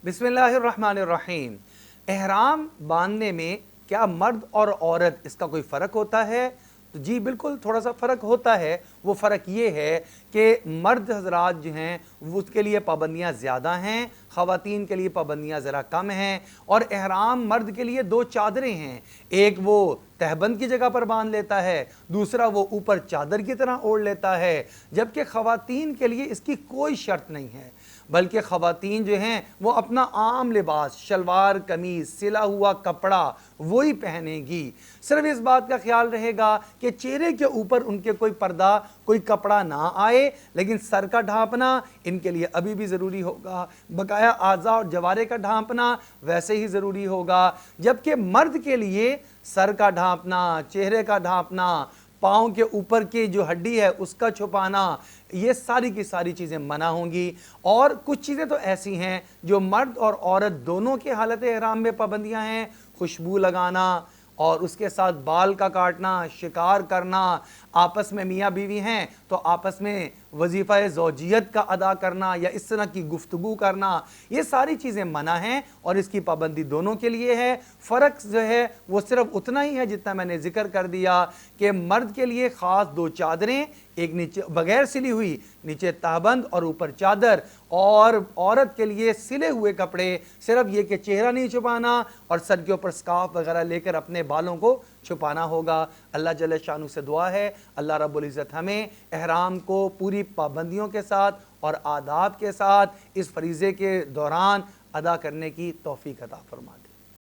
बिस्मिल्लाहिर्रहमानिर्रहीम। एहराम बांधने में क्या मर्द और औरत इसका कोई फ़र्क होता है? तो जी बिल्कुल, थोड़ा सा फ़र्क होता है। वो फ़र्क ये है कि मर्द हज़रात जो हैं वो उसके लिए पाबंदियाँ ज़्यादा हैं, ख़वातीन के लिए पाबंदियाँ ज़रा कम हैं। और एहराम मर्द के लिए दो चादरें हैं, एक वो तहबंद की जगह पर बांध लेता है, दूसरा वो ऊपर चादर की तरह ओढ़ लेता है। जबकि ख़वातीन के लिए इसकी कोई शर्त नहीं है, बल्कि ख़वातीन जो हैं वो अपना आम लिबास, शलवार कमीज़, सिला हुआ कपड़ा वही पहनेंगी। सिर्फ इस बात का ख्याल रहेगा कि चेहरे के ऊपर उनके कोई पर्दा, कोई कपड़ा ना आए, लेकिन सर का ढांपना इनके लिए अभी भी ज़रूरी होगा। बकाया आज़ा और जवारे का ढांपना वैसे ही ज़रूरी होगा। जबकि मर्द के लिए सर का ढांपना, चेहरे का ढांपना, पाँव के ऊपर की जो हड्डी है उसका छुपाना, ये सारी की सारी चीज़ें मना होंगी। और कुछ चीज़ें तो ऐसी हैं जो मर्द और औरत दोनों के हालत एहराम में पाबंदियां हैं। खुशबू लगाना और उसके साथ बाल का काटना, शिकार करना, आपस में मियाँ बीवी हैं तो आपस में वजीफ़ा ज़ौजियत का अदा करना या इस तरह की गुफ्तगू करना, ये सारी चीज़ें मना हैं और इसकी पाबंदी दोनों के लिए है। फ़र्क जो है वो सिर्फ उतना ही है जितना मैंने जिक्र कर दिया कि मर्द के लिए ख़ास दो चादरें, एक नीचे बगैर सिली हुई, नीचे तहबंद और ऊपर चादर, और औरत के लिए सिले हुए कपड़े, सिर्फ ये कि चेहरा नहीं छुपाना और सर के ऊपर स्कार्फ वगैरह लेकर अपने बालों को छुपाना होगा। अल्लाह जल्ल शानु से दुआ है अल्लाह रब्बुल इज़्ज़त हमें एहराम को पूरी पाबंदियों के साथ और आदाब के साथ इस फरीज़े के दौरान अदा करने की तौफीक अता फरमाए।